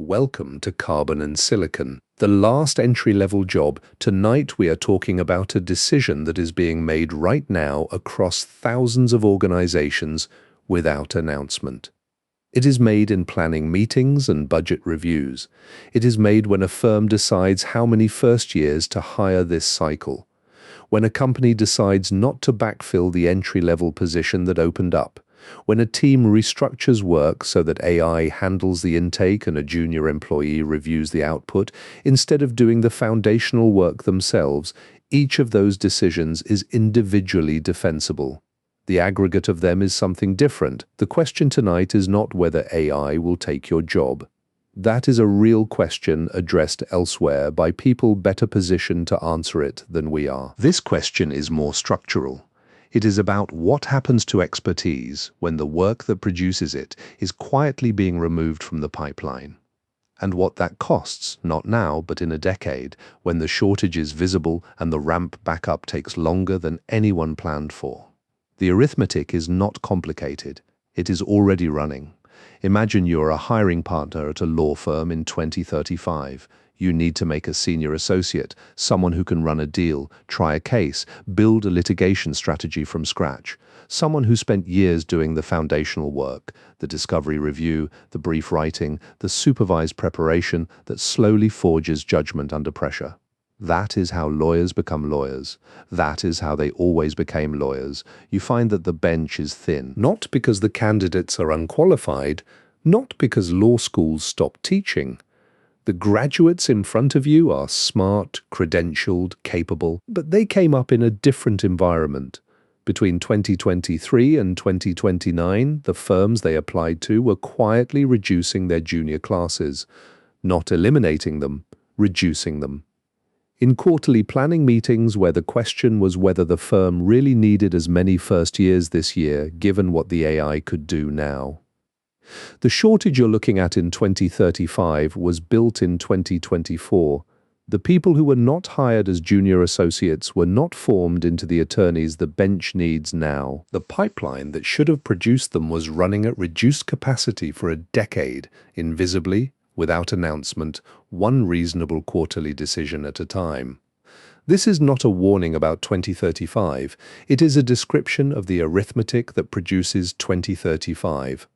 Welcome to Carbon and Silicon, the last entry-level job. Tonight we are talking about a decision that is being made right now across thousands of organizations without announcement. It is made in planning meetings and budget reviews. It is made when a firm decides how many first years to hire this cycle. When a company decides not to backfill the entry-level position that opened up. When a team restructures work so that AI handles the intake and a junior employee reviews the output, instead of doing the foundational work themselves, each of those decisions is individually defensible. The aggregate of them is something different. The question tonight is not whether AI will take your job. That is a real question addressed elsewhere by people better positioned to answer it than we are. This question is more structural. It is about what happens to expertise when the work that produces it is quietly being removed from the pipeline. And what that costs, not now, but in a decade, when the shortage is visible and the ramp back up takes longer than anyone planned for. The arithmetic is not complicated. It is already running. Imagine you're a hiring partner at a law firm in 2035. You need to make a senior associate, someone who can run a deal, try a case, build a litigation strategy from scratch, someone who spent years doing the foundational work, the discovery review, the brief writing, the supervised preparation that slowly forges judgment under pressure. That is how lawyers become lawyers. That is how they always became lawyers. You find that the bench is thin, not because the candidates are unqualified, not because law schools stopped teaching. The graduates in front of you are smart, credentialed, capable, but they came up in a different environment. Between 2023 and 2029, the firms they applied to were quietly reducing their junior classes, not eliminating them, reducing them. In quarterly planning meetings where the question was whether the firm really needed as many first years this year, given what the AI could do now. The shortage you're looking at in 2035 was built in 2024. The people who were not hired as junior associates were not formed into the attorneys the bench needs now. The pipeline that should have produced them was running at reduced capacity for a decade, invisibly, without announcement, one reasonable quarterly decision at a time. This is not a warning about 2035. It is a description of the arithmetic that produces 2035.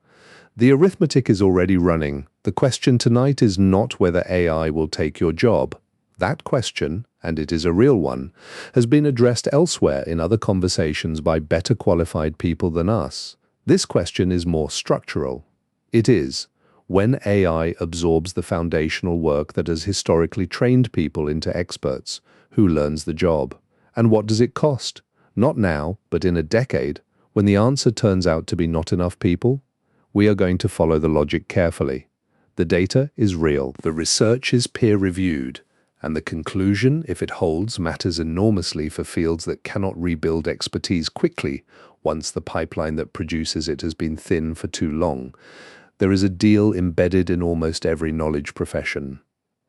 The arithmetic is already running. The question tonight is not whether AI will take your job. That question, and it is a real one, has been addressed elsewhere in other conversations by better qualified people than us. This question is more structural. It is, when AI absorbs the foundational work that has historically trained people into experts, who learns the job? And what does it cost? Not now, but in a decade, when the answer turns out to be not enough people? We are going to follow the logic carefully. The data is real, the research is peer-reviewed, and the conclusion, if it holds, matters enormously for fields that cannot rebuild expertise quickly once the pipeline that produces it has been thin for too long. There is a deal embedded in almost every knowledge profession.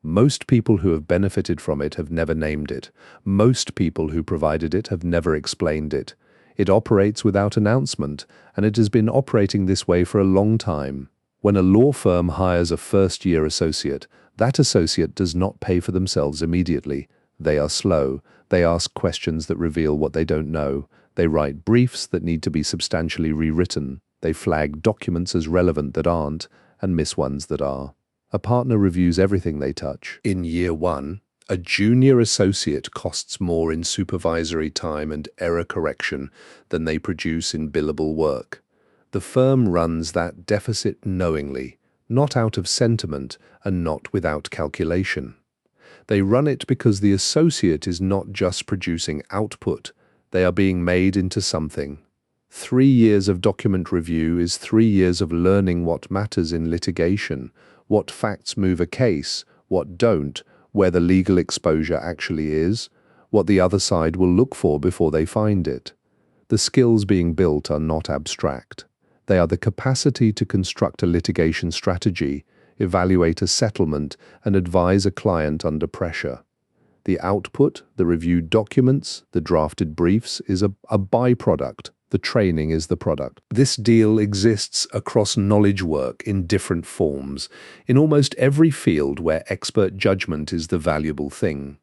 Most people who have benefited from it have never named it. Most people who provided it have never explained it. It operates without announcement, and it has been operating this way for a long time. When a law firm hires a first-year associate, that associate does not pay for themselves immediately. They are slow. They ask questions that reveal what they don't know. They write briefs that need to be substantially rewritten. They flag documents as relevant that aren't, and miss ones that are. A partner reviews everything they touch. In year one, a junior associate costs more in supervisory time and error correction than they produce in billable work. The firm runs that deficit knowingly, not out of sentiment and not without calculation. They run it because the associate is not just producing output, they are being made into something. 3 years of document review is 3 years of learning what matters in litigation, what facts move a case, what don't, where the legal exposure actually is, what the other side will look for before they find it. The skills being built are not abstract. They are the capacity to construct a litigation strategy, evaluate a settlement, and advise a client under pressure. The output, the reviewed documents, the drafted briefs, is a byproduct, The training is the product. This deal exists across knowledge work in different forms, in almost every field where expert judgment is the valuable thing.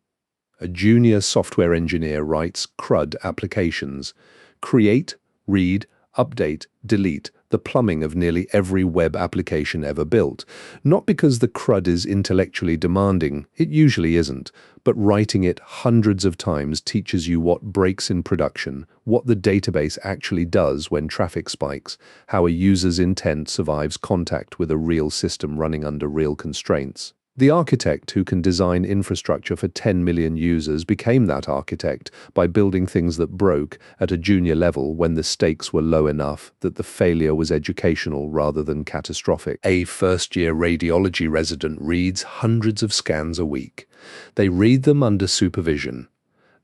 A junior software engineer writes CRUD applications. Create, read, update, delete, the plumbing of nearly every web application ever built. Not because the CRUD is intellectually demanding, it usually isn't, but writing it hundreds of times teaches you what breaks in production, what the database actually does when traffic spikes, how a user's intent survives contact with a real system running under real constraints. The architect who can design infrastructure for 10 million users became that architect by building things that broke at a junior level when the stakes were low enough that the failure was educational rather than catastrophic. A first-year radiology resident reads hundreds of scans a week. They read them under supervision.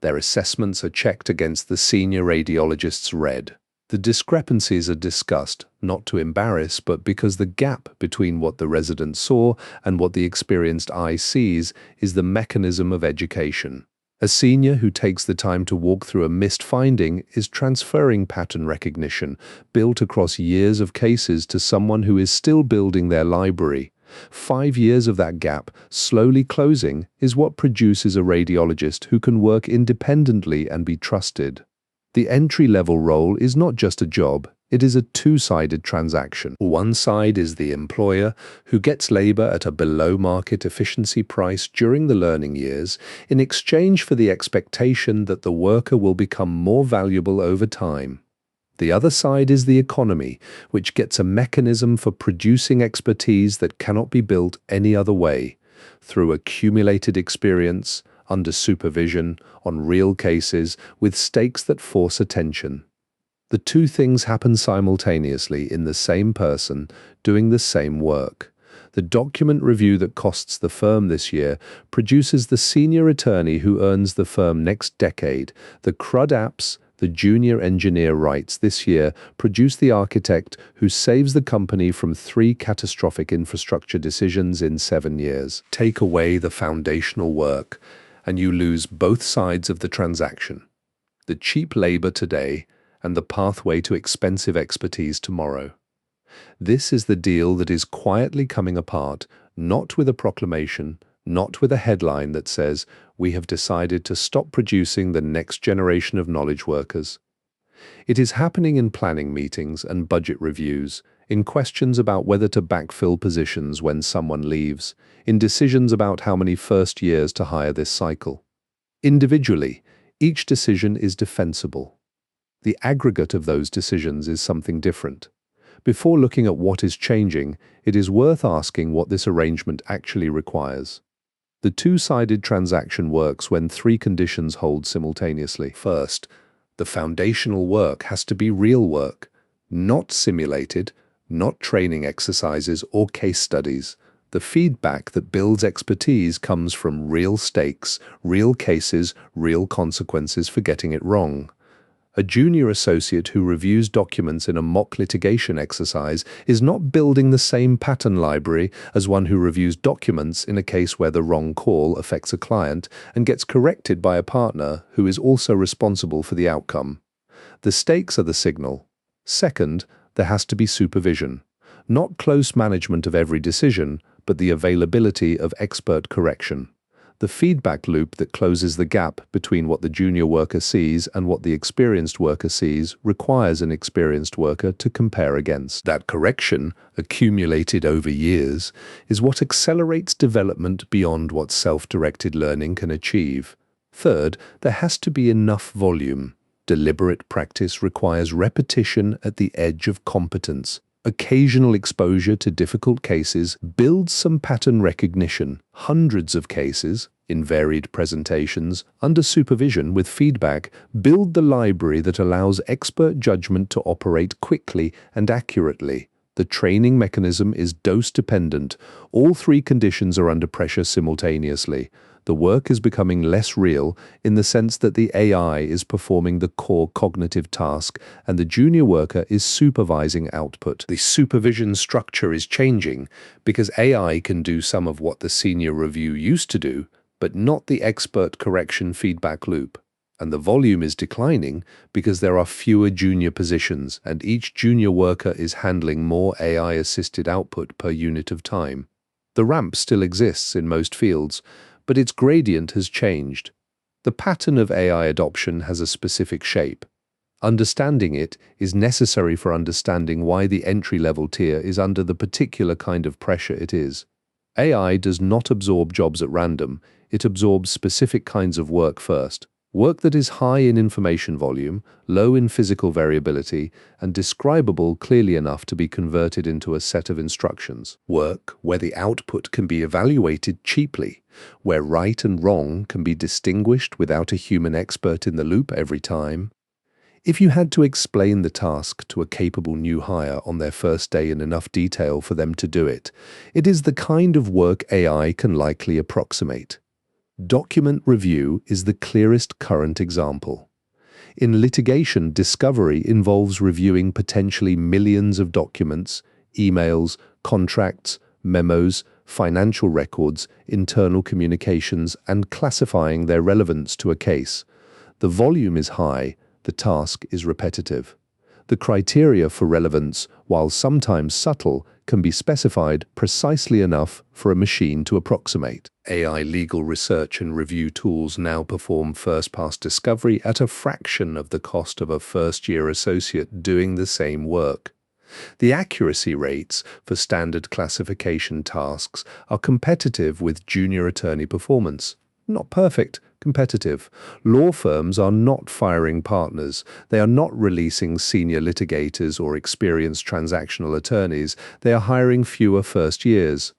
Their assessments are checked against the senior radiologist's read. The discrepancies are discussed, not to embarrass, but because the gap between what the resident saw and what the experienced eye sees is the mechanism of education. A senior who takes the time to walk through a missed finding is transferring pattern recognition, built across years of cases, to someone who is still building their library. 5 years of that gap, slowly closing, is what produces a radiologist who can work independently and be trusted. The entry-level role is not just a job, it is a two-sided transaction. One side is the employer, who gets labor at a below-market efficiency price during the learning years in exchange for the expectation that the worker will become more valuable over time. The other side is the economy, which gets a mechanism for producing expertise that cannot be built any other way, through accumulated experience, under supervision, on real cases, with stakes that force attention. The two things happen simultaneously in the same person, doing the same work. The document review that costs the firm this year produces the senior attorney who earns the firm next decade. The CRUD apps the junior engineer writes this year produce the architect who saves the company from 3 catastrophic infrastructure decisions in 7 years. Take away the foundational work, and you lose both sides of the transaction: the cheap labor today and the pathway to expensive expertise tomorrow. This is the deal that is quietly coming apart, not with a proclamation, not with a headline that says, "We have decided to stop producing the next generation of knowledge workers." It is happening in planning meetings and budget reviews, in questions about whether to backfill positions when someone leaves, in decisions about how many first years to hire this cycle. Individually, each decision is defensible. The aggregate of those decisions is something different. Before looking at what is changing, it is worth asking what this arrangement actually requires. The two-sided transaction works when 3 conditions hold simultaneously. First, the foundational work has to be real work, not simulated, not training exercises or case studies. The feedback that builds expertise comes from real stakes, real cases, real consequences for getting it wrong. A junior associate who reviews documents in a mock litigation exercise is not building the same pattern library as one who reviews documents in a case where the wrong call affects a client and gets corrected by a partner who is also responsible for the outcome. The stakes are the signal. Second, there has to be supervision. Not close management of every decision, but the availability of expert correction. The feedback loop that closes the gap between what the junior worker sees and what the experienced worker sees requires an experienced worker to compare against. That correction, accumulated over years, is what accelerates development beyond what self-directed learning can achieve. Third, there has to be enough volume. Deliberate practice requires repetition at the edge of competence. Occasional exposure to difficult cases builds some pattern recognition. Hundreds of cases, in varied presentations, under supervision with feedback, build the library that allows expert judgment to operate quickly and accurately. The training mechanism is dose-dependent. All 3 conditions are under pressure simultaneously. The work is becoming less real in the sense that the AI is performing the core cognitive task and the junior worker is supervising output. The supervision structure is changing because AI can do some of what the senior review used to do, but not the expert correction feedback loop. And the volume is declining because there are fewer junior positions, and each junior worker is handling more AI-assisted output per unit of time. The ramp still exists in most fields, but its gradient has changed. The pattern of AI adoption has a specific shape. Understanding it is necessary for understanding why the entry-level tier is under the particular kind of pressure it is. AI does not absorb jobs at random, it absorbs specific kinds of work first. Work that is high in information volume, low in physical variability, and describable clearly enough to be converted into a set of instructions. Work where the output can be evaluated cheaply, where right and wrong can be distinguished without a human expert in the loop every time. If you had to explain the task to a capable new hire on their first day in enough detail for them to do it, it is the kind of work AI can likely approximate. Document review is the clearest current example. In litigation, discovery involves reviewing potentially millions of documents, emails, contracts, memos, financial records, internal communications, and classifying their relevance to a case. The volume is high, the task is repetitive. The criteria for relevance, while sometimes subtle, can be specified precisely enough for a machine to approximate. AI legal research and review tools now perform first-pass discovery at a fraction of the cost of a first-year associate doing the same work. The accuracy rates for standard classification tasks are competitive with junior attorney performance. Not perfect, competitive. Law firms are not firing partners. They are not releasing senior litigators or experienced transactional attorneys. They are hiring fewer first years.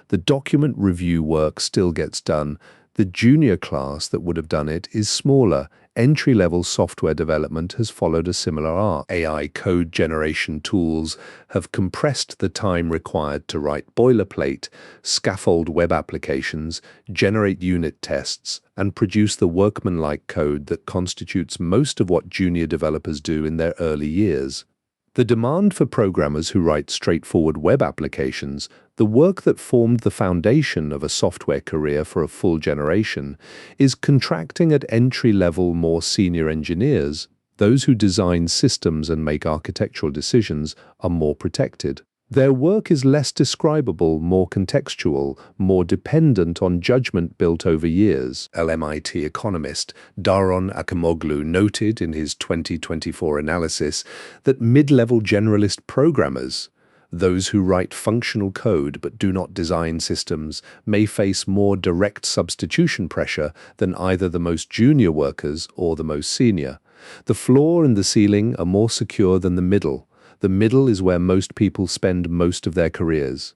The document review work still gets done. The junior class that would have done it is smaller. Entry-level software development has followed a similar arc. AI code generation tools have compressed the time required to write boilerplate, scaffold web applications, generate unit tests, and produce the workmanlike code that constitutes most of what junior developers do in their early years. The demand for programmers who write straightforward web applications, the work that formed the foundation of a software career for a full generation, is contracting at entry-level more senior engineers. Those who design systems and make architectural decisions are more protected. Their work is less describable, more contextual, more dependent on judgment built over years. MIT economist Daron Acemoglu noted in his 2024 analysis that mid-level generalist programmers, those who write functional code but do not design systems, may face more direct substitution pressure than either the most junior workers or the most senior. The floor and the ceiling are more secure than the middle. The middle is where most people spend most of their careers.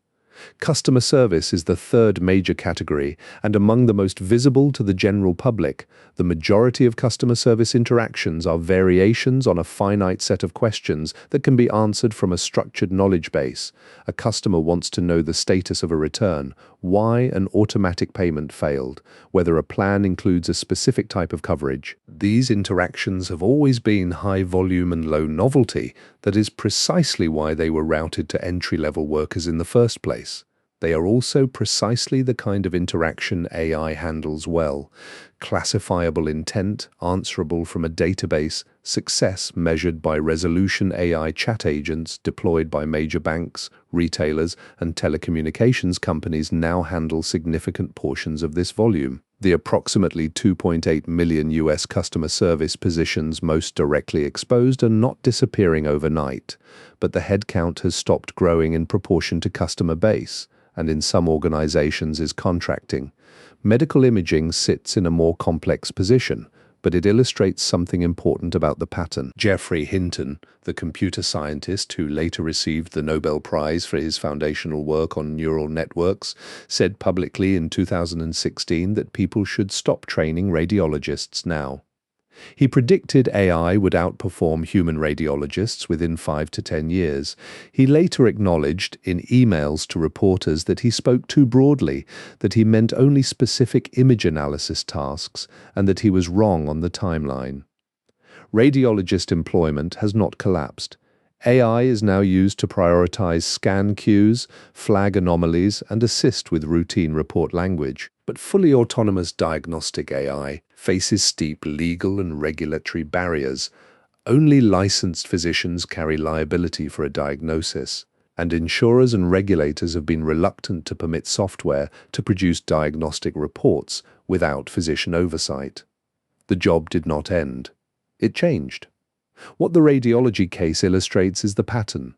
Customer service is the third major category, and among the most visible to the general public. The majority of customer service interactions are variations on a finite set of questions that can be answered from a structured knowledge base. A customer wants to know the status of a return, why an automatic payment failed, whether a plan includes a specific type of coverage. These interactions have always been high volume and low novelty. That is precisely why they were routed to entry-level workers in the first place. They are also precisely the kind of interaction AI handles well. Classifiable intent, answerable from a database, success measured by resolution AI chat agents deployed by major banks, retailers, and telecommunications companies now handle significant portions of this volume. The approximately 2.8 million US customer service positions most directly exposed are not disappearing overnight, but the headcount has stopped growing in proportion to customer base, and in some organizations is contracting. Medical imaging sits in a more complex position, but it illustrates something important about the pattern. Geoffrey Hinton, the computer scientist who later received the Nobel Prize for his foundational work on neural networks, said publicly in 2016 that people should stop training radiologists now. He predicted AI would outperform human radiologists within 5 to 10 years. He later acknowledged in emails to reporters that he spoke too broadly, that he meant only specific image analysis tasks, and that he was wrong on the timeline. Radiologist employment has not collapsed. AI is now used to prioritize scan queues, flag anomalies, and assist with routine report language. But fully autonomous diagnostic AI faces steep legal and regulatory barriers. Only licensed physicians carry liability for a diagnosis, and insurers and regulators have been reluctant to permit software to produce diagnostic reports without physician oversight. The job did not end. It changed. What the radiology case illustrates is the pattern.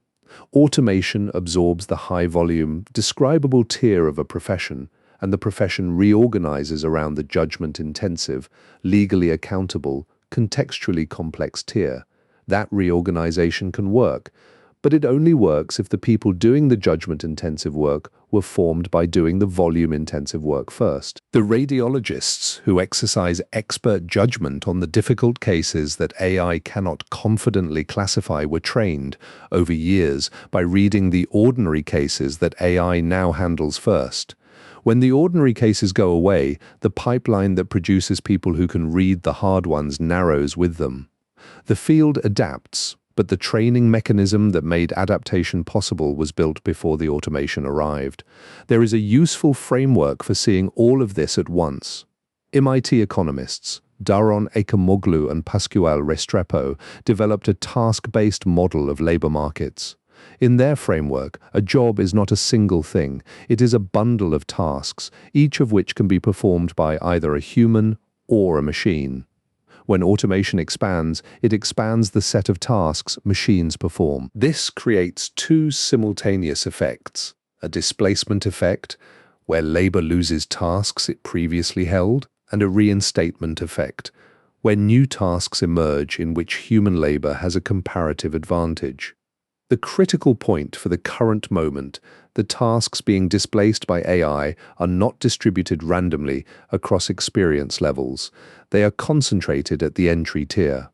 Automation absorbs the high-volume, describable tier of a profession, and the profession reorganizes around the judgment-intensive, legally accountable, contextually complex tier. That reorganization can work, but it only works if the people doing the judgment-intensive work were formed by doing the volume-intensive work first. The radiologists who exercise expert judgment on the difficult cases that AI cannot confidently classify were trained over years by reading the ordinary cases that AI now handles first. When the ordinary cases go away, the pipeline that produces people who can read the hard ones narrows with them. The field adapts, but the training mechanism that made adaptation possible was built before the automation arrived. There is a useful framework for seeing all of this at once. MIT economists Daron Acemoglu and Pascual Restrepo developed a task-based model of labor markets. In their framework, a job is not a single thing. It is a bundle of tasks, each of which can be performed by either a human or a machine. When automation expands, it expands the set of tasks machines perform. This creates two simultaneous effects: a displacement effect, where labor loses tasks it previously held, and a reinstatement effect, where new tasks emerge in which human labor has a comparative advantage. The critical point for the current moment, the tasks being displaced by AI are not distributed randomly across experience levels. They are concentrated at the entry tier.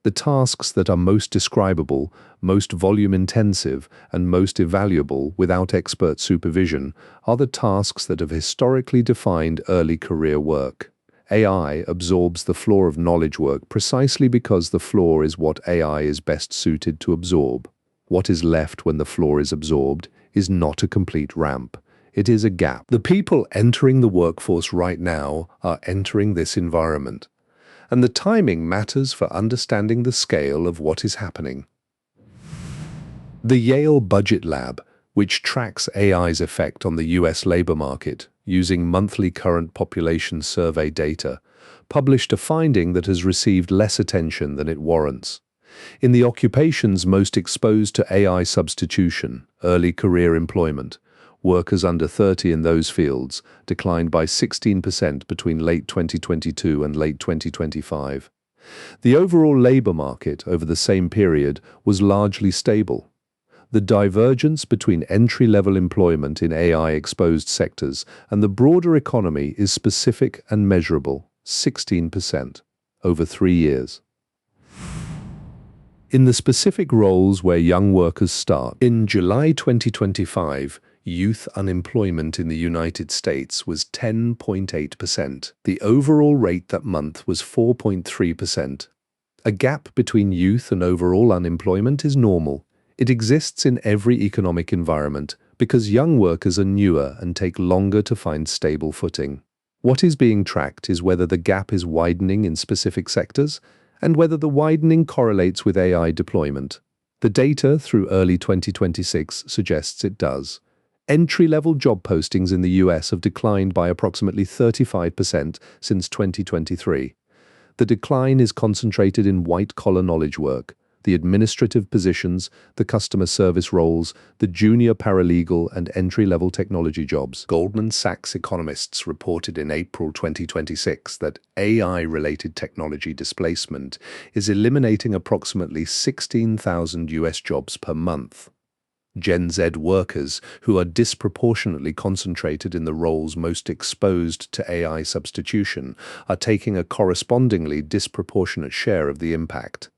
The tasks that are most describable, most volume-intensive, and most evaluable without expert supervision are the tasks that have historically defined early career work. AI absorbs the floor of knowledge work precisely because the floor is what AI is best suited to absorb. What is left when the floor is absorbed is not a complete ramp. It is a gap. The people entering the workforce right now are entering this environment, and the timing matters for understanding the scale of what is happening. The Yale Budget Lab, which tracks AI's effect on the US labor market using monthly current population survey data, published a finding that has received less attention than it warrants. In the occupations most exposed to AI substitution, early career employment, workers under 30 in those fields declined by 16% between late 2022 and late 2025. The overall labor market over the same period was largely stable. The divergence between entry-level employment in AI-exposed sectors and the broader economy is specific and measurable, 16%, over 3 years. In the specific roles where young workers start, in July 2025, youth unemployment in the United States was 10.8%. The overall rate that month was 4.3%. A gap between youth and overall unemployment is normal. It exists in every economic environment because young workers are newer and take longer to find stable footing. What is being tracked is whether the gap is widening in specific sectors and whether the widening correlates with AI deployment. The data through early 2026 suggests it does. Entry-level job postings in the US have declined by approximately 35% since 2023. The decline is concentrated in white-collar knowledge work, the administrative positions, the customer service roles, the junior paralegal and entry-level technology jobs. Goldman Sachs economists reported in April 2026 that AI-related technology displacement is eliminating approximately 16,000 US jobs per month. Gen Z workers, who are disproportionately concentrated in the roles most exposed to AI substitution, are taking a correspondingly disproportionate share of the impact.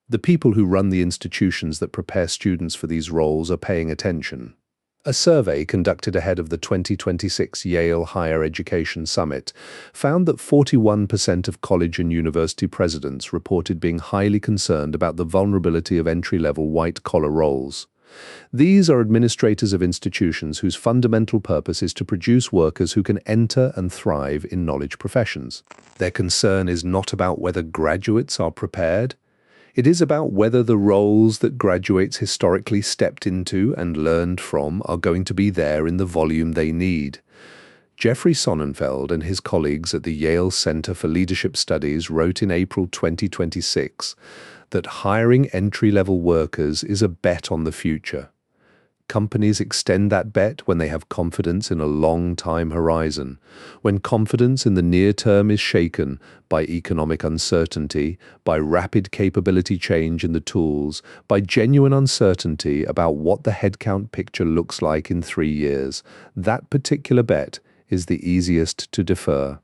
The people who run the institutions that prepare students for these roles are paying attention. A survey conducted ahead of the 2026 Yale Higher Education Summit found that 41% of college and university presidents reported being highly concerned about the vulnerability of entry-level white-collar roles. These are administrators of institutions whose fundamental purpose is to produce workers who can enter and thrive in knowledge professions. Their concern is not about whether graduates are prepared. It is about whether the roles that graduates historically stepped into and learned from are going to be there in the volume they need. Jeffrey Sonnenfeld and his colleagues at the Yale Center for Leadership Studies wrote in April 2026 that hiring entry-level workers is a bet on the future. Companies extend that bet when they have confidence in a long-time horizon, when confidence in the near term is shaken by economic uncertainty, by rapid capability change in the tools, by genuine uncertainty about what the headcount picture looks like in 3 years. That particular bet is the easiest to defer.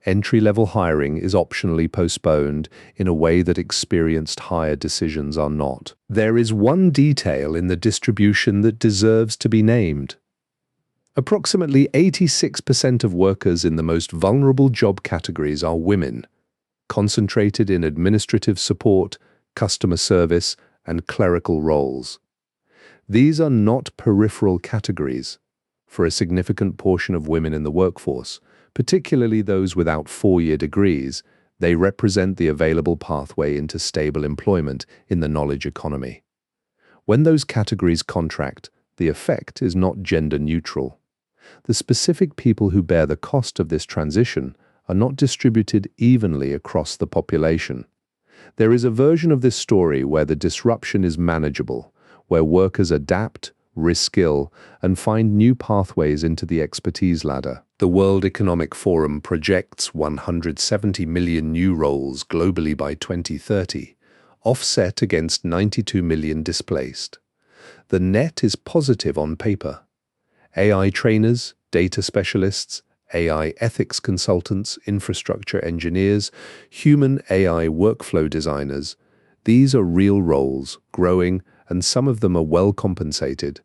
Entry-level hiring is optionally postponed in a way that experienced hire decisions are not. There is one detail in the distribution that deserves to be named. Approximately 86% of workers in the most vulnerable job categories are women, concentrated in administrative support, customer service, and clerical roles. These are not peripheral categories. For a significant portion of women in the workforce, particularly those without 4-year degrees, they represent the available pathway into stable employment in the knowledge economy. When those categories contract, the effect is not gender neutral. The specific people who bear the cost of this transition are not distributed evenly across the population. There is a version of this story where the disruption is manageable, where workers adapt, reskill, and find new pathways into the expertise ladder. The World Economic Forum projects 170 million new roles globally by 2030, offset against 92 million displaced. The net is positive on paper. AI trainers, data specialists, AI ethics consultants, infrastructure engineers, human AI workflow designers, these are real roles, growing, and some of them are well compensated.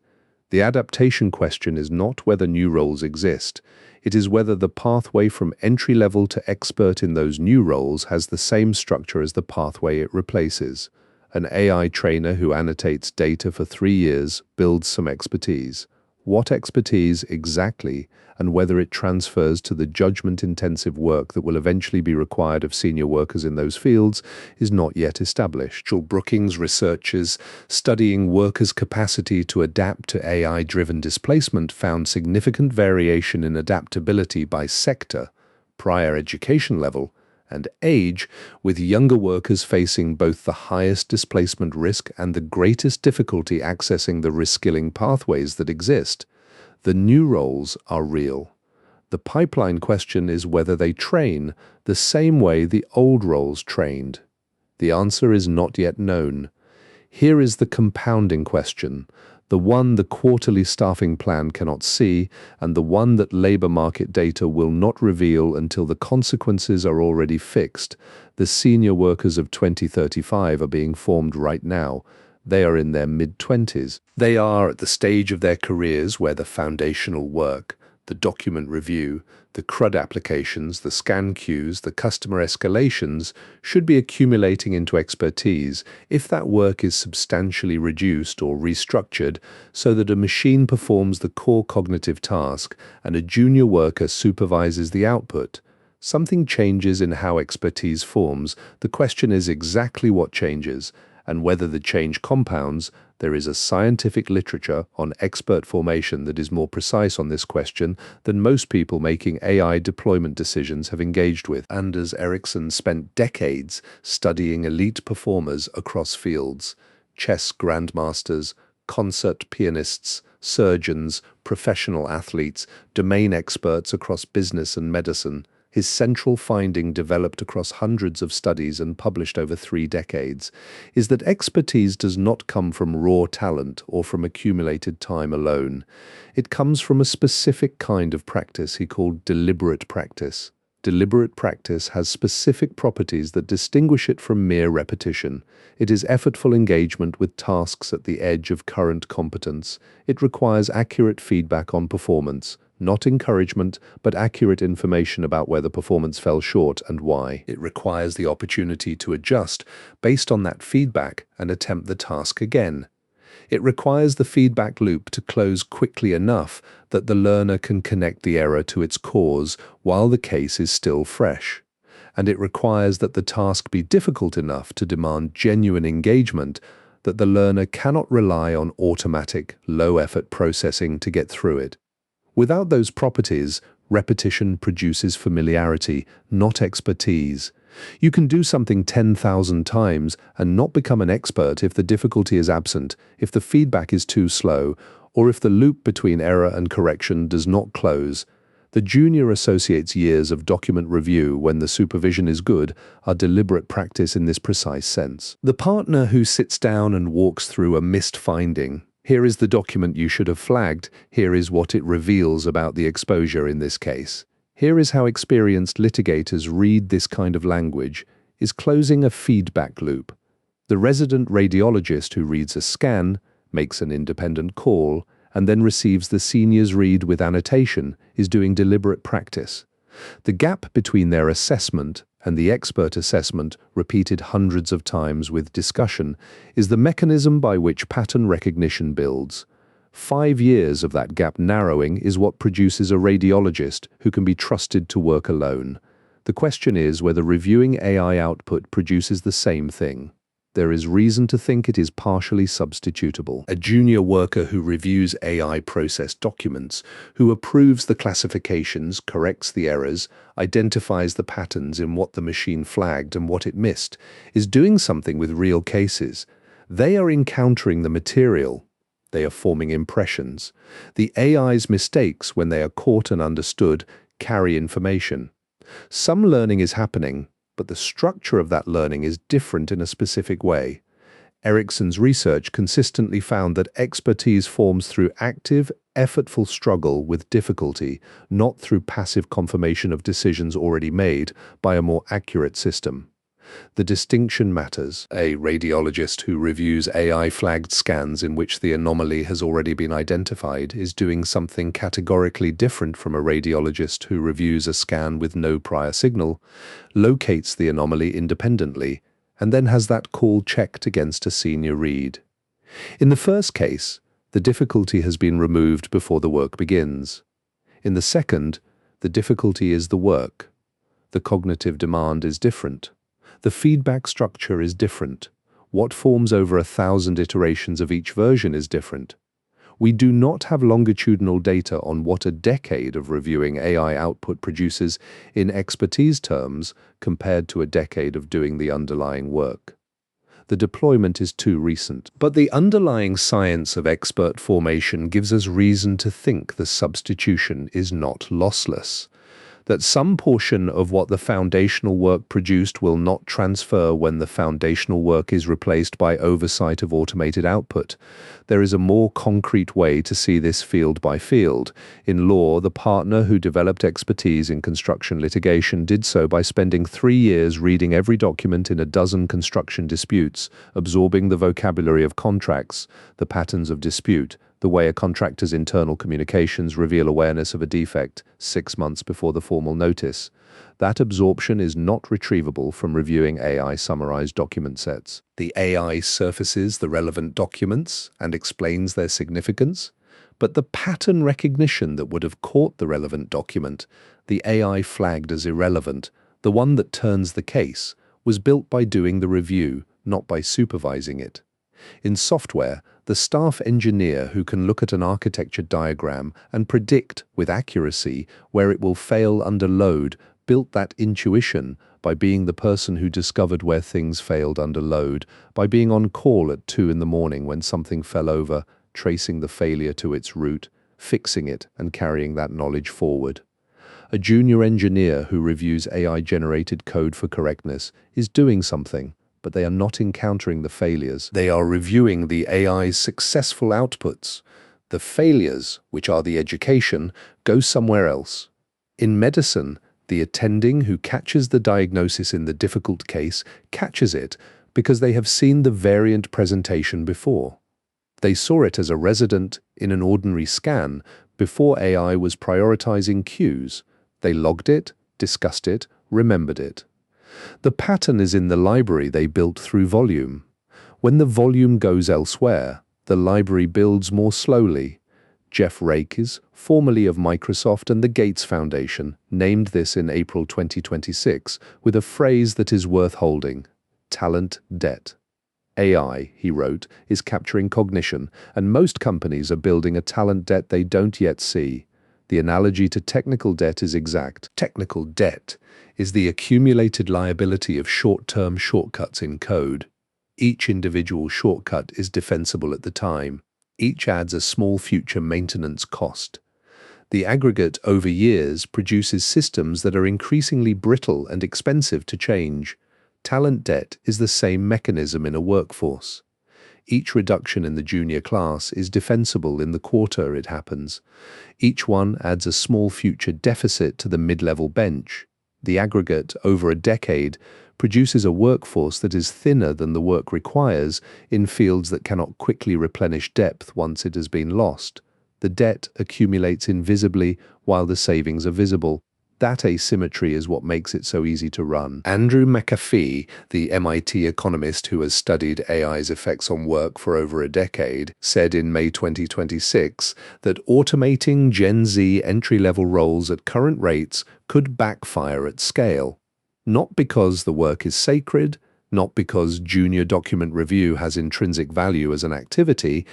The adaptation question is not whether new roles exist. It is whether the pathway from entry level to expert in those new roles has the same structure as the pathway it replaces. An AI trainer who annotates data for 3 years builds some expertise. What expertise exactly, and whether it transfers to the judgment-intensive work that will eventually be required of senior workers in those fields, is not yet established. Brookings researchers studying workers' capacity to adapt to AI-driven displacement found significant variation in adaptability by sector, prior education level, and age, with younger workers facing both the highest displacement risk and the greatest difficulty accessing the reskilling pathways that exist. The new roles are real. The pipeline question is whether they train the same way the old roles trained. The answer is not yet known. Here is the compounding question, the one the quarterly staffing plan cannot see, and the one that labor market data will not reveal until the consequences are already fixed. The senior workers of 2035 are being formed right now. They are in their mid-20s. They are at the stage of their careers where the foundational work, the document review, the CRUD applications, the scan queues, the customer escalations should be accumulating into expertise if that work is substantially reduced or restructured so that a machine performs the core cognitive task and a junior worker supervises the output. Something changes in how expertise forms. The question is exactly what changes, and whether the change compounds. There is a scientific literature on expert formation that is more precise on this question than most people making AI deployment decisions have engaged with. Anders Ericsson spent decades studying elite performers across fields: chess grandmasters, concert pianists, surgeons, professional athletes, domain experts across business and medicine. His central finding, developed across hundreds of studies and published over 3 decades, is that expertise does not come from raw talent or from accumulated time alone. It comes from a specific kind of practice he called deliberate practice. Deliberate practice has specific properties that distinguish it from mere repetition. It is effortful engagement with tasks at the edge of current competence. It requires accurate feedback on performance, not encouragement, but accurate information about where the performance fell short and why. It requires the opportunity to adjust based on that feedback and attempt the task again. It requires the feedback loop to close quickly enough that the learner can connect the error to its cause while the case is still fresh. And it requires that the task be difficult enough to demand genuine engagement, that the learner cannot rely on automatic, low-effort processing to get through it. Without those properties, repetition produces familiarity, not expertise. You can do something 10,000 times and not become an expert if the difficulty is absent, if the feedback is too slow, or if the loop between error and correction does not close. The junior associate's years of document review when the supervision is good are deliberate practice in this precise sense. The partner who sits down and walks through a missed finding. Here is the document you should have flagged. Here is what it reveals about the exposure in this case. Here is how experienced litigators read this kind of language, is closing a feedback loop. The resident radiologist who reads a scan, makes an independent call, and then receives the senior's read with annotation is doing deliberate practice. The gap between their assessment and the expert assessment, repeated hundreds of times with discussion, is the mechanism by which pattern recognition builds. 5 years of that gap narrowing is what produces a radiologist who can be trusted to work alone. The question is whether reviewing AI output produces the same thing. There is reason to think it is partially substitutable. A junior worker who reviews AI-processed documents, who approves the classifications, corrects the errors, identifies the patterns in what the machine flagged and what it missed, is doing something with real cases. They are encountering the material. They are forming impressions. The AI's mistakes, when they are caught and understood, carry information. Some learning is happening, but the structure of that learning is different in a specific way. Erickson's research consistently found that expertise forms through active, effortful struggle with difficulty, not through passive confirmation of decisions already made by a more accurate system. The distinction matters. A radiologist who reviews AI-flagged scans in which the anomaly has already been identified is doing something categorically different from a radiologist who reviews a scan with no prior signal, locates the anomaly independently, and then has that call checked against a senior read. In the first case, the difficulty has been removed before the work begins. In the second, the difficulty is the work. The cognitive demand is different. The feedback structure is different. What forms over 1,000 iterations of each version is different. We do not have longitudinal data on what a decade of reviewing AI output produces in expertise terms compared to a decade of doing the underlying work. The deployment is too recent, but the underlying science of expert formation gives us reason to think the substitution is not lossless. That some portion of what the foundational work produced will not transfer when the foundational work is replaced by oversight of automated output. There is a more concrete way to see this field by field. In law, the partner who developed expertise in construction litigation did so by spending 3 years reading every document in a dozen construction disputes, absorbing the vocabulary of contracts, the patterns of dispute, the way a contractor's internal communications reveal awareness of a defect 6 months before the formal notice. That absorption is not retrievable from reviewing AI-summarized document sets. The AI surfaces the relevant documents and explains their significance, but the pattern recognition that would have caught the relevant document, the AI flagged as irrelevant, the one that turns the case, was built by doing the review, not by supervising it. In software, the staff engineer who can look at an architecture diagram and predict with accuracy where it will fail under load built that intuition by being the person who discovered where things failed under load, by being on call at 2 in the morning when something fell over, tracing the failure to its root, fixing it and carrying that knowledge forward. A junior engineer who reviews AI-generated code for correctness is doing something, but they are not encountering the failures. They are reviewing the AI's successful outputs. The failures, which are the education, go somewhere else. In medicine, The attending who catches the diagnosis in the difficult case catches it because they have seen the variant presentation before. They saw it as a resident in an ordinary scan before AI was prioritizing cues. They logged it, discussed it, remembered it. The pattern is in the library they built through volume. When the volume goes elsewhere, the library builds more slowly. Jeff Rakes, formerly of Microsoft and the Gates Foundation, named this in April 2026 with a phrase that is worth holding: talent debt. AI, he wrote, is capturing cognition, and most companies are building a talent debt they don't yet see. The analogy to technical debt is exact. Technical debt is the accumulated liability of short-term shortcuts in code. Each individual shortcut is defensible at the time. Each adds a small future maintenance cost. The aggregate over years produces systems that are increasingly brittle and expensive to change. Talent debt is the same mechanism in a workforce. Each reduction in the junior class is defensible in the quarter it happens. Each one adds a small future deficit to the mid-level bench. The aggregate over a decade produces a workforce that is thinner than the work requires in fields that cannot quickly replenish depth once it has been lost. The debt accumulates invisibly while the savings are visible. That asymmetry is what makes it so easy to run. Andrew McAfee, the MIT economist who has studied AI's effects on work for over a decade, said in May 2026 that automating Gen Z entry-level roles at current rates could backfire at scale. Not because the work is sacred, not because junior document review has intrinsic value as an activity,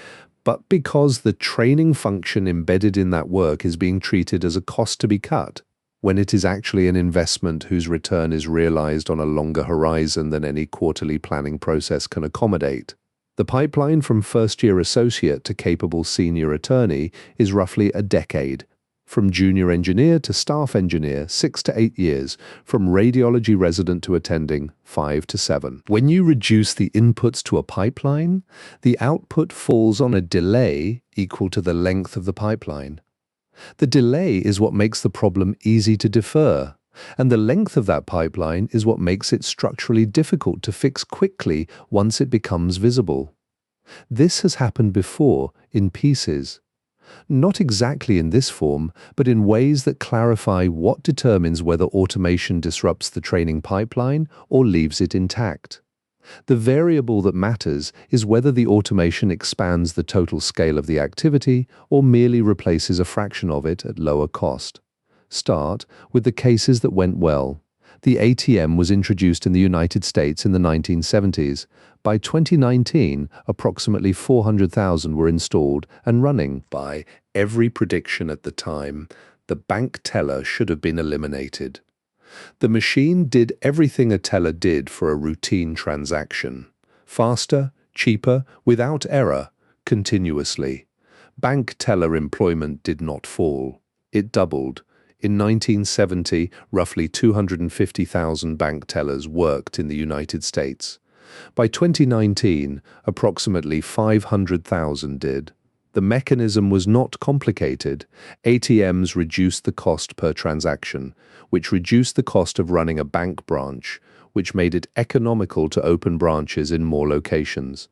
but because the training function embedded in that work is being treated as a cost to be cut, when it is actually an investment whose return is realized on a longer horizon than any quarterly planning process can accommodate. The pipeline from first-year associate to capable senior attorney is roughly a decade. From junior engineer to staff engineer, 6 to 8 years. From radiology resident to attending, 5 to 7. When you reduce the inputs to a pipeline, the output falls on a delay equal to the length of the pipeline. The delay is what makes the problem easy to defer, and the length of that pipeline is what makes it structurally difficult to fix quickly once it becomes visible. This has happened before, in pieces. Not exactly in this form, but in ways that clarify what determines whether automation disrupts the training pipeline or leaves it intact. The variable that matters is whether the automation expands the total scale of the activity or merely replaces a fraction of it at lower cost. Start with the cases that went well. The ATM was introduced in the United States in the 1970s. By 2019, approximately 400,000 were installed and running. By every prediction at the time, the bank teller should have been eliminated. The machine did everything a teller did for a routine transaction. Faster, cheaper, without error, continuously. Bank teller employment did not fall. It doubled. In 1970, roughly 250,000 bank tellers worked in the United States. By 2019, approximately 500,000 did. The mechanism was not complicated. ATMs reduced the cost per transaction, which reduced the cost of running a bank branch, which made it economical to open branches in more locations.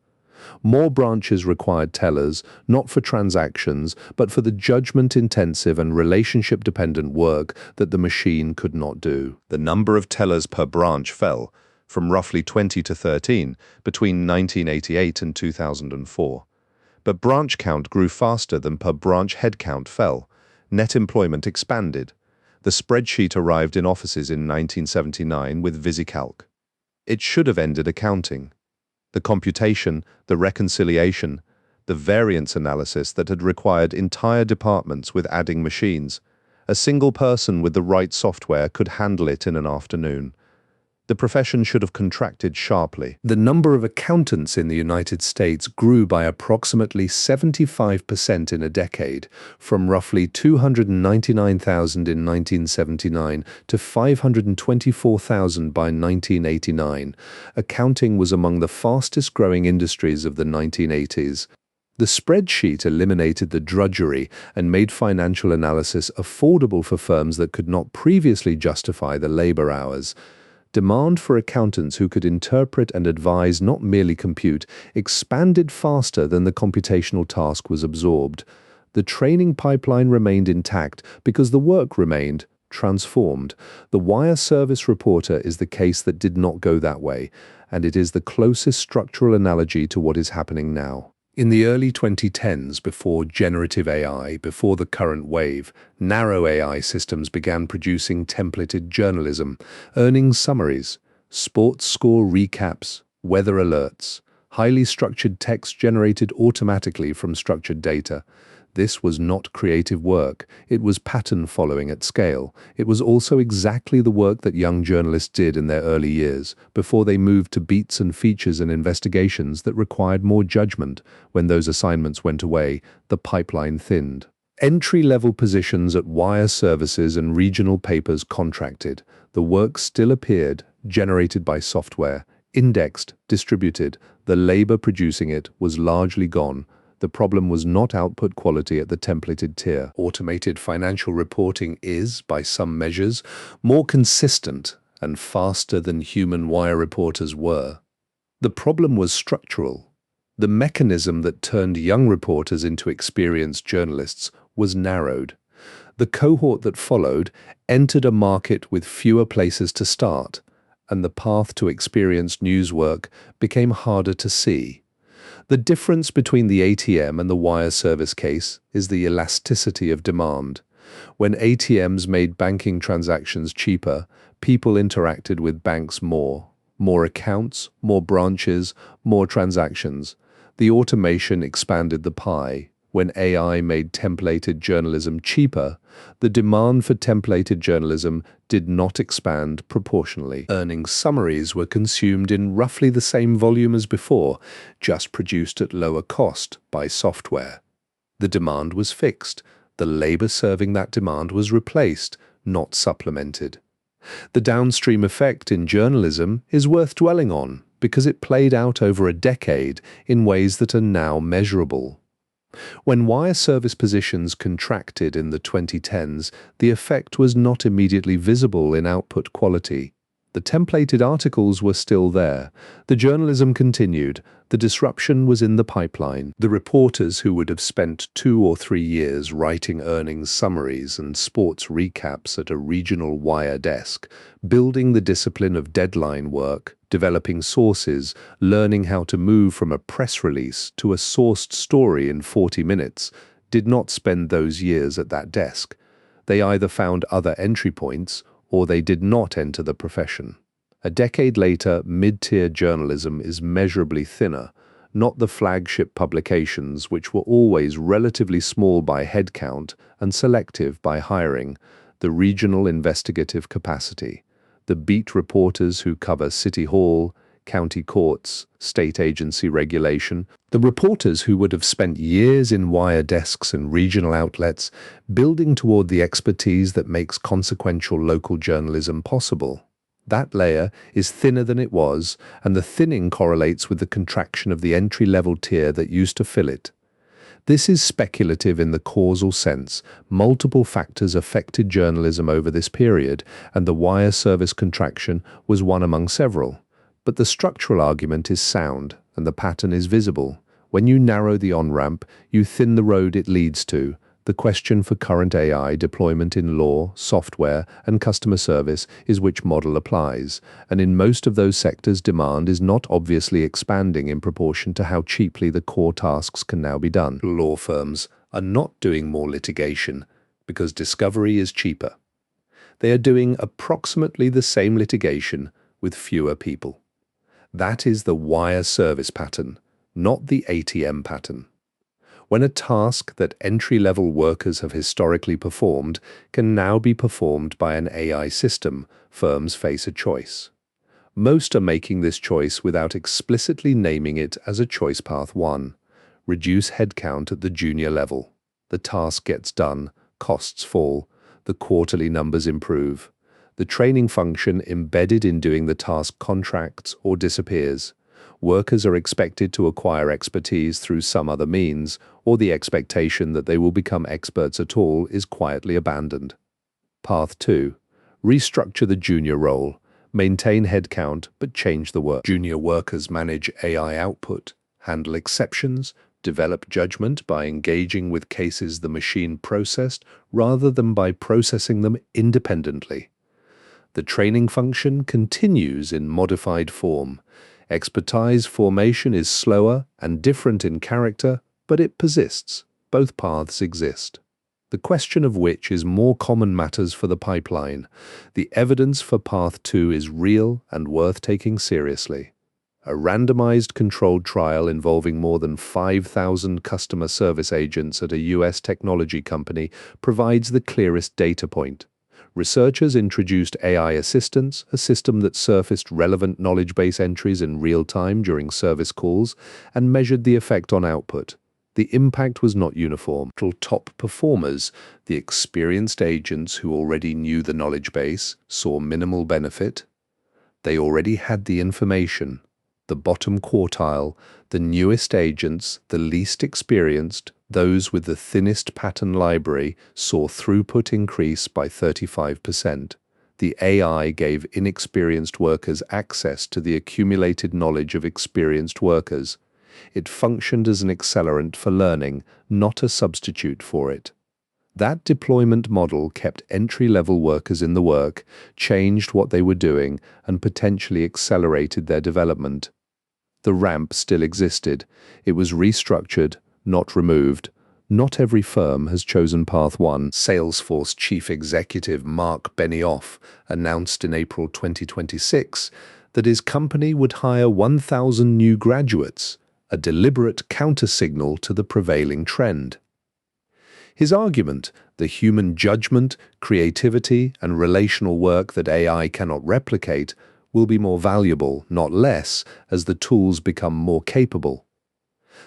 More branches required tellers, not for transactions, but for the judgment-intensive and relationship-dependent work that the machine could not do. The number of tellers per branch fell from roughly 20 to 13 between 1988 and 2004. But branch count grew faster than per branch headcount fell. Net employment expanded. The spreadsheet arrived in offices in 1979 with VisiCalc. It should have ended accounting. The computation, the reconciliation, the variance analysis that had required entire departments with adding machines. A single person with the right software could handle it in an afternoon. The profession should have contracted sharply. The number of accountants in the United States grew by approximately 75% in a decade, from roughly 299,000 in 1979 to 524,000 by 1989. Accounting was among the fastest-growing industries of the 1980s. The spreadsheet eliminated the drudgery and made financial analysis affordable for firms that could not previously justify the labor hours. Demand for accountants who could interpret and advise, not merely compute, expanded faster than the computational task was absorbed. The training pipeline remained intact because the work remained transformed. The wire service reporter is the case that did not go that way, and it is the closest structural analogy to what is happening now. In the early 2010s, before generative AI, before the current wave, narrow AI systems began producing templated journalism, earnings summaries, sports score recaps, weather alerts, highly structured text generated automatically from structured data. This was not creative work, it was pattern following at scale. It was also exactly the work that young journalists did in their early years, before they moved to beats and features and investigations that required more judgment. When those assignments went away, the pipeline thinned. Entry-level positions at wire services and regional papers contracted. The work still appeared, generated by software, indexed, distributed. The labor producing it was largely gone. The problem was not output quality at the templated tier. Automated financial reporting is, by some measures, more consistent and faster than human wire reporters were. The problem was structural. The mechanism that turned young reporters into experienced journalists was narrowed. The cohort that followed entered a market with fewer places to start, and the path to experienced news work became harder to see. The difference between the ATM and the wire service case is the elasticity of demand. When ATMs made banking transactions cheaper, people interacted with banks more. More accounts, more branches, more transactions. The automation expanded the pie. When AI made templated journalism cheaper, the demand for templated journalism did not expand proportionally. Earnings summaries were consumed in roughly the same volume as before, just produced at lower cost by software. The demand was fixed. The labor serving that demand was replaced, not supplemented. The downstream effect in journalism is worth dwelling on because it played out over a decade in ways that are now measurable. When wire service positions contracted in the 2010s, the effect was not immediately visible in output quality. The templated articles were still there. The journalism continued. The disruption was in the pipeline. The reporters who would have spent 2 or 3 years writing earnings summaries and sports recaps at a regional wire desk, building the discipline of deadline work, developing sources, learning how to move from a press release to a sourced story in 40 minutes, did not spend those years at that desk. They either found other entry points or they did not enter the profession. A decade later, mid-tier journalism is measurably thinner, not the flagship publications, which were always relatively small by headcount and selective by hiring, the regional investigative capacity, the beat reporters who cover City Hall, county courts, state agency regulation, the reporters who would have spent years in wire desks and regional outlets, building toward the expertise that makes consequential local journalism possible. That layer is thinner than it was, and the thinning correlates with the contraction of the entry-level tier that used to fill it. This is speculative in the causal sense. Multiple factors affected journalism over this period, and the wire service contraction was one among several. But the structural argument is sound, and the pattern is visible. When you narrow the on-ramp, you thin the road it leads to. The question for current AI deployment in law, software, and customer service is which model applies, and in most of those sectors demand is not obviously expanding in proportion to how cheaply the core tasks can now be done. Law firms are not doing more litigation because discovery is cheaper. They are doing approximately the same litigation with fewer people. That is the wire service pattern, not the ATM pattern. When a task that entry-level workers have historically performed can now be performed by an AI system, firms face a choice. Most are making this choice without explicitly naming it as a choice path 1. Reduce headcount at the junior level. The task gets done, costs fall, the quarterly numbers improve. The training function embedded in doing the task contracts or disappears. Workers are expected to acquire expertise through some other means, or the expectation that they will become experts at all is quietly abandoned. Path 2. Restructure the junior role. Maintain headcount, but change the work. Junior workers manage AI output, handle exceptions, develop judgment by engaging with cases the machine processed rather than by processing them independently. The training function continues in modified form. Expertise formation is slower and different in character, but it persists. Both paths exist. The question of which is more common matters for the pipeline. The evidence for path 2 is real and worth taking seriously. A randomized controlled trial involving more than 5,000 customer service agents at a US technology company provides the clearest data point. Researchers introduced AI assistants, a system that surfaced relevant knowledge base entries in real time during service calls, and measured the effect on output. The impact was not uniform. Top performers, the experienced agents who already knew the knowledge base, saw minimal benefit. They already had the information. The bottom quartile, the newest agents, the least experienced, those with the thinnest pattern library, saw throughput increase by 35%. The AI gave inexperienced workers access to the accumulated knowledge of experienced workers. It functioned as an accelerant for learning, not a substitute for it. That deployment model kept entry-level workers in the work, changed what they were doing, and potentially accelerated their development. The ramp still existed. It was restructured, not removed. Not every firm has chosen Path 1. Salesforce Chief Executive Mark Benioff announced in April 2026 that his company would hire 1,000 new graduates, a deliberate countersignal to the prevailing trend. His argument, the human judgment, creativity, and relational work that AI cannot replicate, will be more valuable, not less, as the tools become more capable.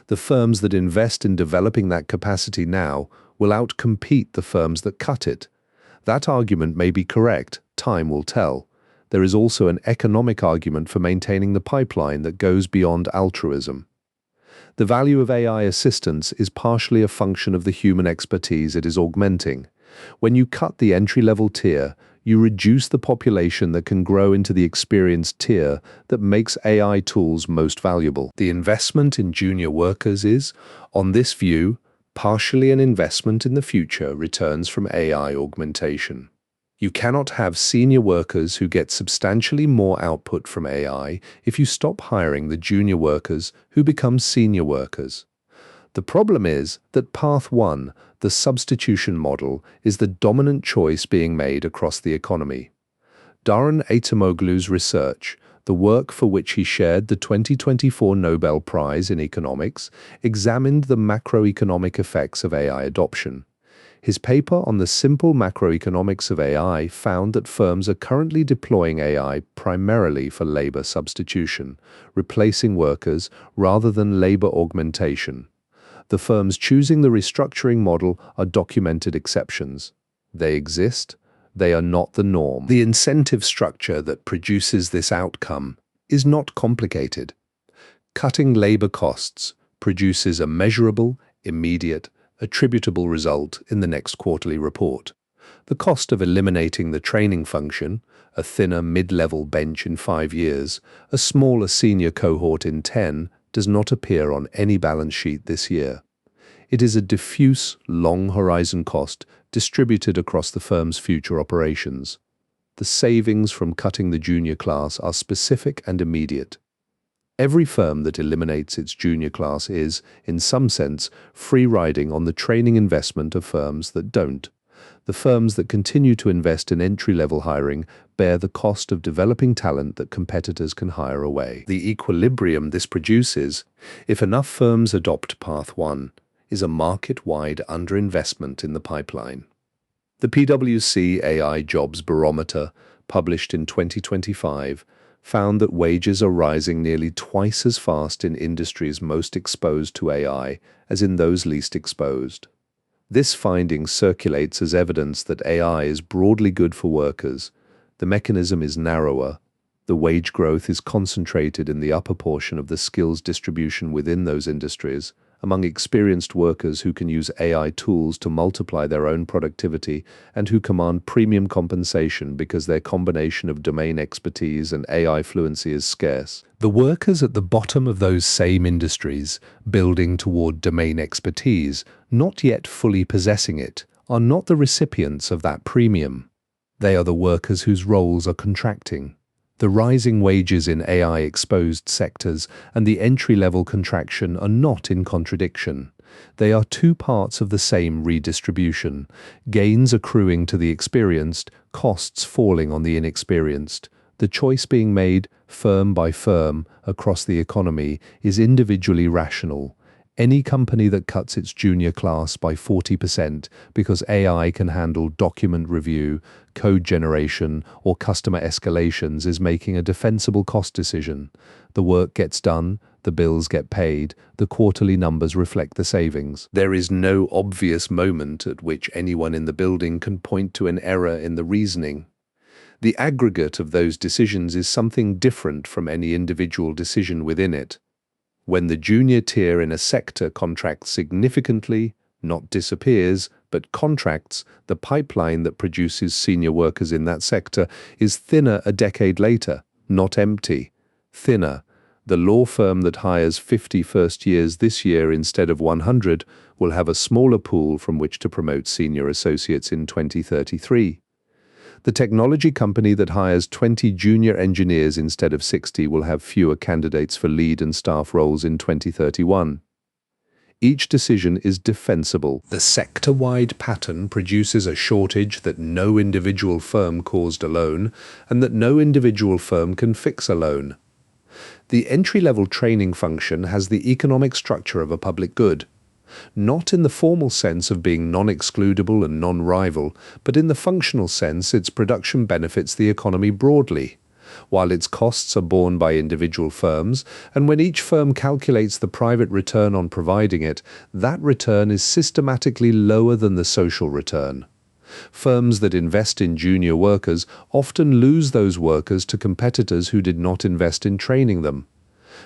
The firms that invest in developing that capacity now will outcompete the firms that cut it. That argument may be correct, time will tell. There is also an economic argument for maintaining the pipeline that goes beyond altruism. The value of AI assistance is partially a function of the human expertise it is augmenting. When you cut the entry-level tier, you reduce the population that can grow into the experienced tier that makes AI tools most valuable. The investment in junior workers is, on this view, partially an investment in the future returns from AI augmentation. You cannot have senior workers who get substantially more output from AI if you stop hiring the junior workers who become senior workers. The problem is that Path 1, the substitution model, is the dominant choice being made across the economy. Daron Acemoglu's research, the work for which he shared the 2024 Nobel Prize in Economics, examined the macroeconomic effects of AI adoption. His paper on the simple macroeconomics of AI found that firms are currently deploying AI primarily for labor substitution, replacing workers rather than labor augmentation. The firms choosing the restructuring model are documented exceptions. They exist, they are not the norm. The incentive structure that produces this outcome is not complicated. Cutting labor costs produces a measurable, immediate, attributable result in the next quarterly report. The cost of eliminating the training function, a thinner mid-level bench in 5 years, a smaller senior cohort in 10, does not appear on any balance sheet this year. It is a diffuse, long-horizon cost distributed across the firm's future operations. The savings from cutting the junior class are specific and immediate. Every firm that eliminates its junior class is, in some sense, free-riding on the training investment of firms that don't. The firms that continue to invest in entry-level hiring bear the cost of developing talent that competitors can hire away. The equilibrium this produces, if enough firms adopt Path 1, is a market-wide underinvestment in the pipeline. The PwC AI Jobs Barometer, published in 2025, found that wages are rising nearly twice as fast in industries most exposed to AI as in those least exposed. This finding circulates as evidence that AI is broadly good for workers. The mechanism is narrower, The wage growth is concentrated in the upper portion of the skills distribution within those industries, among experienced workers who can use AI tools to multiply their own productivity and who command premium compensation because their combination of domain expertise and AI fluency is scarce. The workers at the bottom of those same industries, building toward domain expertise, not yet fully possessing it, are not the recipients of that premium. They are the workers whose roles are contracting. The rising wages in AI-exposed sectors and the entry-level contraction are not in contradiction. They are two parts of the same redistribution, gains accruing to the experienced, costs falling on the inexperienced. The choice being made, firm by firm, across the economy is individually rational. Any company that cuts its junior class by 40% because AI can handle document review, code generation, or customer escalations is making a defensible cost decision. The work gets done, the bills get paid, the quarterly numbers reflect the savings. There is no obvious moment at which anyone in the building can point to an error in the reasoning. The aggregate of those decisions is something different from any individual decision within it. When the junior tier in a sector contracts significantly, not disappears, but contracts, the pipeline that produces senior workers in that sector is thinner a decade later, not empty. Thinner. The law firm that hires 50 first years this year instead of 100 will have a smaller pool from which to promote senior associates in 2033. The technology company that hires 20 junior engineers instead of 60 will have fewer candidates for lead and staff roles in 2031. Each decision is defensible. The sector-wide pattern produces a shortage that no individual firm caused alone and that no individual firm can fix alone. The entry-level training function has the economic structure of a public good. Not in the formal sense of being non-excludable and non-rival, but in the functional sense its production benefits the economy broadly, while its costs are borne by individual firms, and when each firm calculates the private return on providing it, that return is systematically lower than the social return. Firms that invest in junior workers often lose those workers to competitors who did not invest in training them.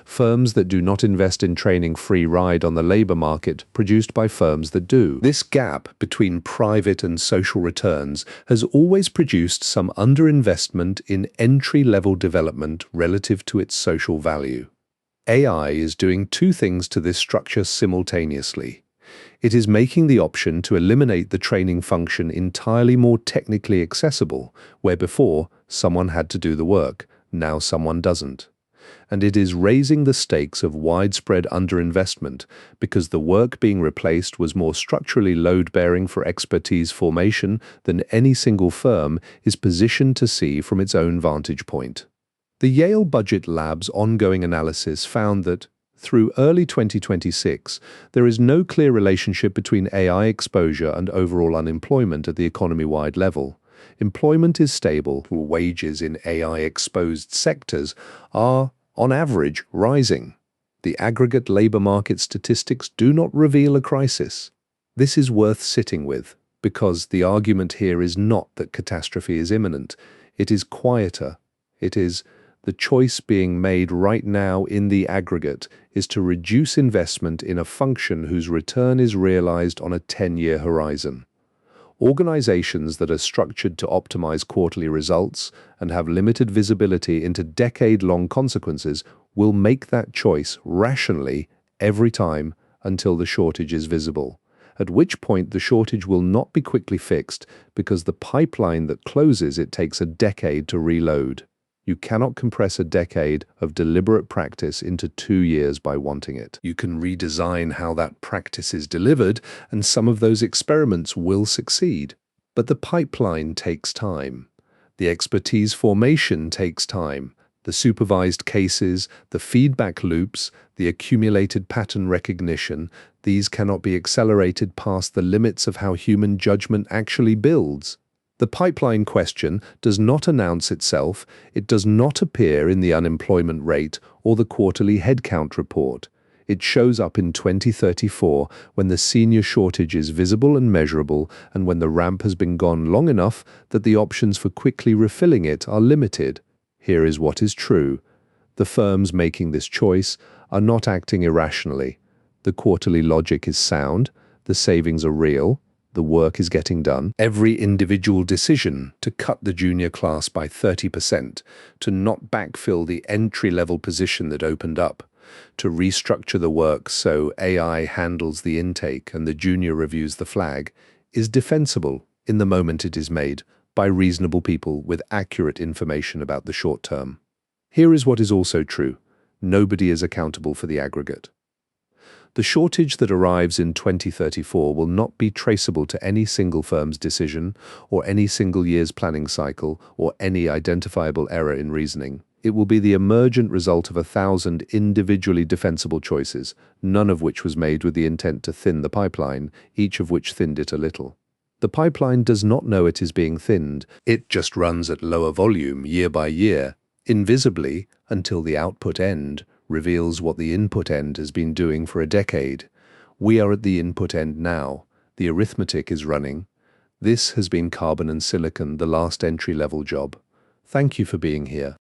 Firms that do not invest in training free ride on the labor market produced by firms that do. This gap between private and social returns has always produced some underinvestment in entry-level development relative to its social value. AI is doing two things to this structure simultaneously. It is making the option to eliminate the training function entirely more technically accessible, where before someone had to do the work, now someone doesn't. And it is raising the stakes of widespread underinvestment because the work being replaced was more structurally load-bearing for expertise formation than any single firm is positioned to see from its own vantage point. The Yale Budget Lab's ongoing analysis found that, through early 2026, there is no clear relationship between AI exposure and overall unemployment at the economy-wide level. Employment is stable, while wages in AI-exposed sectors are, on average, rising. The aggregate labor market statistics do not reveal a crisis. This is worth sitting with, because the argument here is not that catastrophe is imminent. It is quieter. It is the choice being made right now in the aggregate is to reduce investment in a function whose return is realized on a 10-year horizon. Organizations that are structured to optimize quarterly results and have limited visibility into decade-long consequences will make that choice rationally every time until the shortage is visible, at which point the shortage will not be quickly fixed because the pipeline that closes it takes a decade to reload. You cannot compress a decade of deliberate practice into 2 years by wanting it. You can redesign how that practice is delivered, and some of those experiments will succeed. But the pipeline takes time. The expertise formation takes time. The supervised cases, the feedback loops, the accumulated pattern recognition, these cannot be accelerated past the limits of how human judgment actually builds. The pipeline question does not announce itself, it does not appear in the unemployment rate or the quarterly headcount report. It shows up in 2034 when the senior shortage is visible and measurable and when the ramp has been gone long enough that the options for quickly refilling it are limited. Here is what is true. The firms making this choice are not acting irrationally. The quarterly logic is sound, the savings are real, the work is getting done. Every individual decision to cut the junior class by 30%, to not backfill the entry-level position that opened up, to restructure the work so AI handles the intake and the junior reviews the flag, is defensible in the moment it is made by reasonable people with accurate information about the short term. Here is what is also true. Nobody is accountable for the aggregate. The shortage that arrives in 2034 will not be traceable to any single firm's decision or any single year's planning cycle or any identifiable error in reasoning. It will be the emergent result of 1,000 individually defensible choices, none of which was made with the intent to thin the pipeline, each of which thinned it a little. The pipeline does not know it is being thinned. It just runs at lower volume year by year, invisibly, until the output end reveals what the input end has been doing for a decade. We are at the input end now. The arithmetic is running. This has been Carbon and Silicon, the last entry-level job. Thank you for being here.